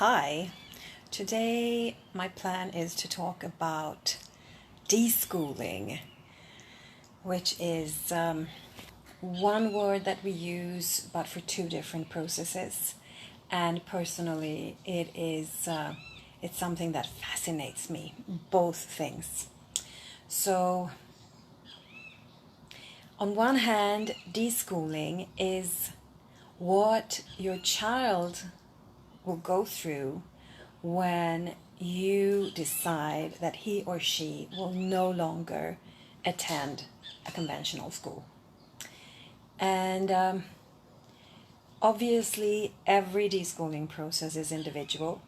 Hi, today my plan is to talk about deschooling, which is one word that we use but for two different processes. And personally, it's something that fascinates me, both things. So, on one hand, deschooling is what your child will go through when you decide that he or she will no longer attend a conventional school. And obviously, every deschooling process is individual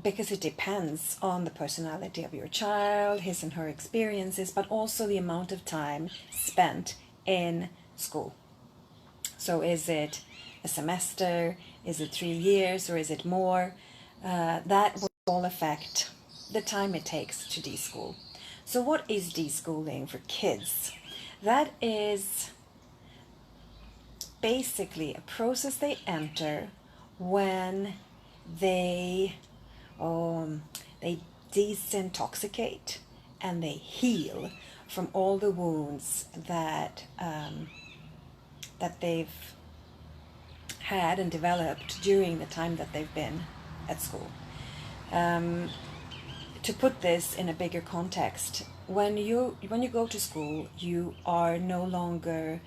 because it depends on the personality of your child, his and her experiences, but also the amount of time spent in school. So is it a semester? Is it 3 years, or is it more? That will all affect the time it takes to deschool. So what is deschooling for kids? That is basically a process they enter when they disintoxicate and they heal from all the wounds that they've had and developed during the time that they've been at school. To put this in a bigger context, when you go to school, you are no longer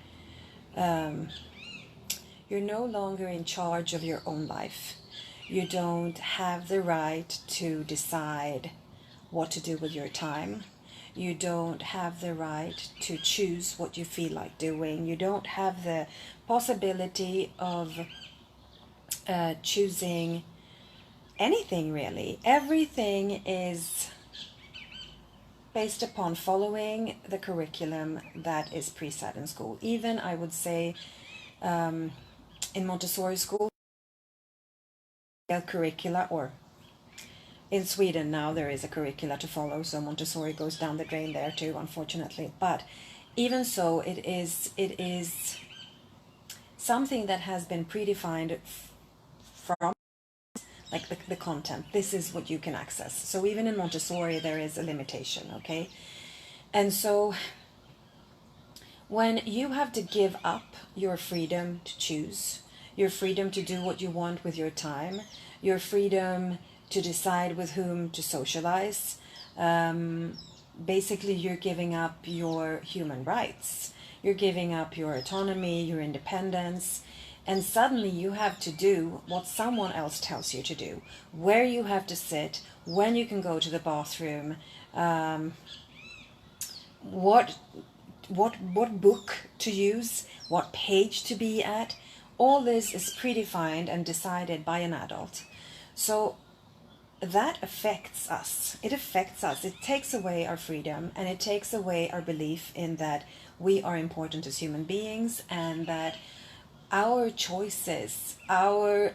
you're no longer in charge of your own life. You don't have the right to decide what to do with your time. You don't have the right to choose what you feel like doing. You don't have the possibility of choosing anything really. Everything is based upon following the curriculum that is preset in school. Even, I would say, in Montessori school, curricula, or in Sweden now there is a curricula to follow, so Montessori goes down the drain there too, unfortunately. But even so, it is something that has been predefined from like the content. This is what you can access. So even in Montessori there is a limitation, okay? And so when you have to give up your freedom to choose, your freedom to do what you want with your time, your freedom to decide with whom to socialize, basically you're giving up your human rights. You're giving up your autonomy, your independence, and suddenly you have to do what someone else tells you to do, where you have to sit, when you can go to the bathroom, what book to use, what page to be at. All this is predefined and decided by an adult. So that affects us. It affects us. It takes away our freedom, and it takes away our belief in that we are important as human beings, and that our choices, our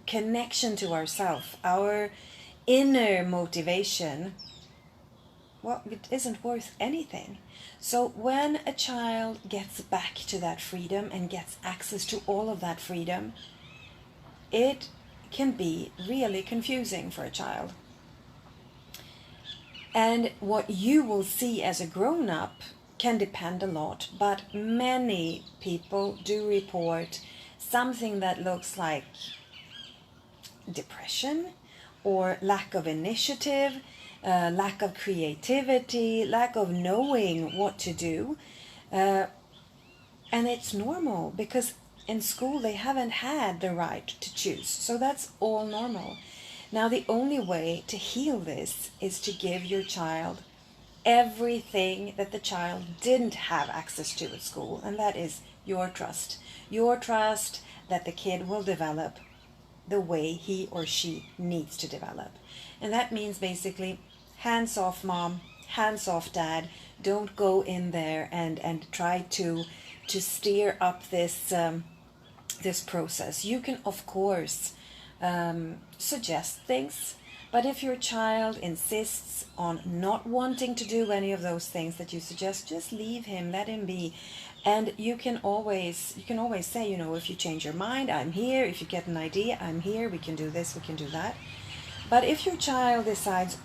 connection to ourselves, our inner motivation, well, it isn't worth anything. So when a child gets back to that freedom and gets access to all of that freedom, it can be really confusing for a child. And what you will see as a grown-up can depend a lot, but many people do report something that looks like depression or lack of initiative, lack of creativity, lack of knowing what to do. And it's normal because in school they haven't had the right to choose. So that's all normal. Now the only way to heal this is to give your child everything that the child didn't have access to at school, and that is your trust. Your trust that the kid will develop the way he or she needs to develop. And that means basically hands off mom, hands off dad. Don't go in there and try to steer up this this process. You can of course suggest things, but if your child insists on not wanting to do any of those things that you suggest, just leave him, let him be, And you can always say, if you change your mind, I'm here. If you get an idea, I'm here. We can do this, we can do that. But if your child decides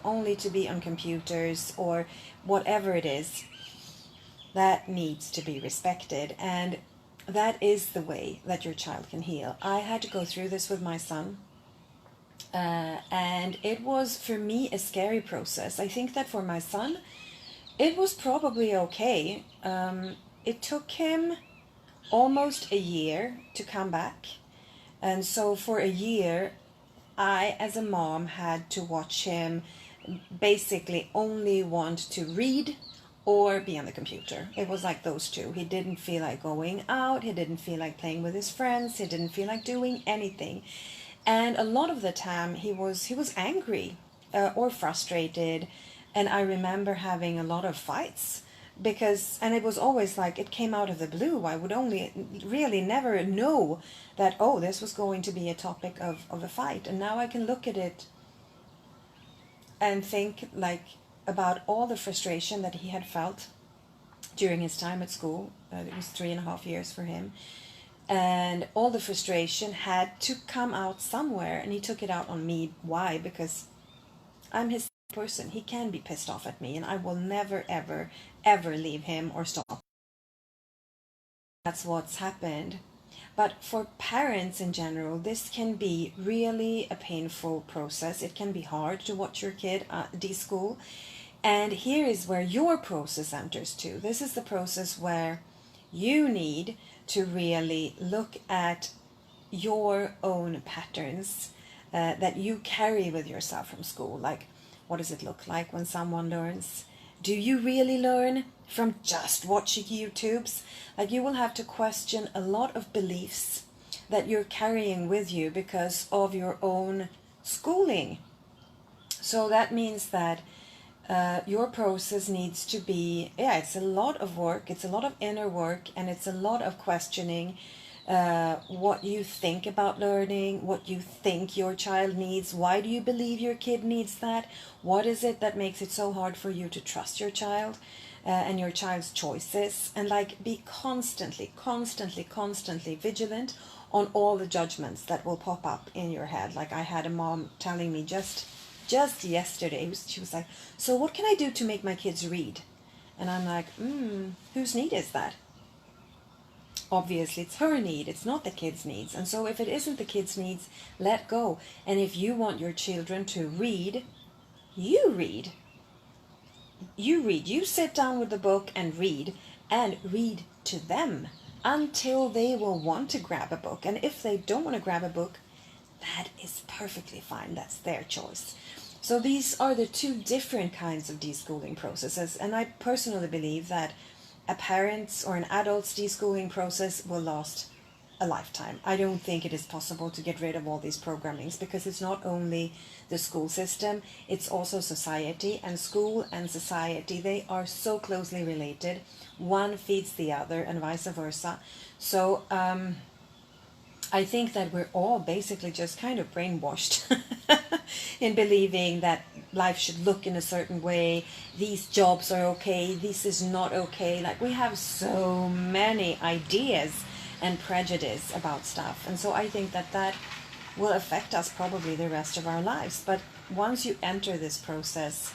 only to be on computers or whatever it is, that needs to be respected. And that is the way that your child can heal. I had to go through this with my son. And it was, for me, a scary process. I think that for my son, it was probably okay. It took him almost a year to come back. And so for a year, I, as a mom, had to watch him basically only want to read or be on the computer. It was like those two. He didn't feel like going out. He didn't feel like playing with his friends. He didn't feel like doing anything. And a lot of the time he was angry or frustrated. And I remember having a lot of fights and it was always like it came out of the blue. I would only really never know that, oh, this was going to be a topic of a fight. And now I can look at it and think like about all the frustration that he had felt during his time at school. It was 3.5 years for him. And all the frustration had to come out somewhere, and he took it out on me. Why? Because I'm his person. He can be pissed off at me, and I will never, ever, ever leave him or stop. That's what's happened. But for parents in general, this can be really a painful process. It can be hard to watch your kid deschool. And here is where your process enters too. This is the process where you need to really look at your own patterns that you carry with yourself from school. Like, what does it look like when someone learns? Do you really learn from just watching YouTubes? Like, you will have to question a lot of beliefs that you're carrying with you because of your own schooling. So that means that your process needs to be, it's a lot of work, it's a lot of inner work, and it's a lot of questioning what you think about learning, what you think your child needs. Why do you believe your kid needs that? What is it that makes it so hard for you to trust your child and your child's choices? And like, be constantly vigilant on all the judgments that will pop up in your head. Like, I had a mom telling me just yesterday, she was like, so what can I do to make my kids read? And I'm like, whose need is that? Obviously it's her need, it's not the kids' needs. And so if it isn't the kids' needs, let go. And if you want your children to read, you read. You sit down with the book and read to them until they will want to grab a book. And if they don't want to grab a book, that is perfectly fine. That's their choice. So these are the two different kinds of deschooling processes. And I personally believe that a parent's or an adult's deschooling process will last a lifetime. I don't think it is possible to get rid of all these programmings, because it's not only the school system, it's also society. And school and society, they are so closely related. One feeds the other and vice versa. So I think that we're all basically just kind of brainwashed in believing that life should look in a certain way. These jobs are okay, this is not okay. Like, we have so many ideas and prejudice about stuff. And so I think that will affect us probably the rest of our lives. But once you enter this process,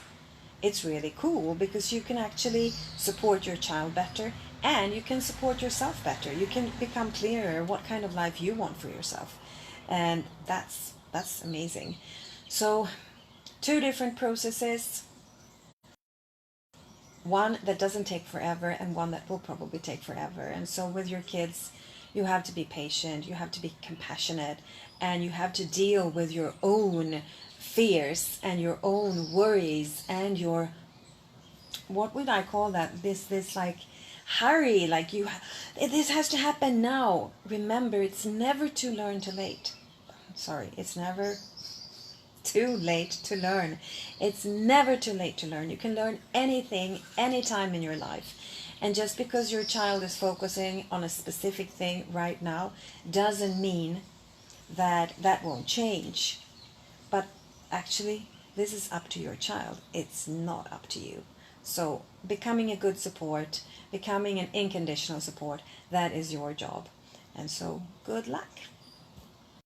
it's really cool, because you can actually support your child better. And you can support yourself better. You can become clearer what kind of life you want for yourself. And that's amazing. So, two different processes. One that doesn't take forever, and one that will probably take forever. And so with your kids, you have to be patient, you have to be compassionate, and you have to deal with your own fears and your own worries and your, what would I call that? This like, hurry, like this has to happen now. Remember, it's never too learn too late. Sorry, it's never too late to learn. It's never too late to learn. You can learn anything, anytime in your life. And just because your child is focusing on a specific thing right now doesn't mean that won't change. But actually, this is up to your child. It's not up to you. So becoming a good support, becoming an unconditional support, that is your job. And so good luck.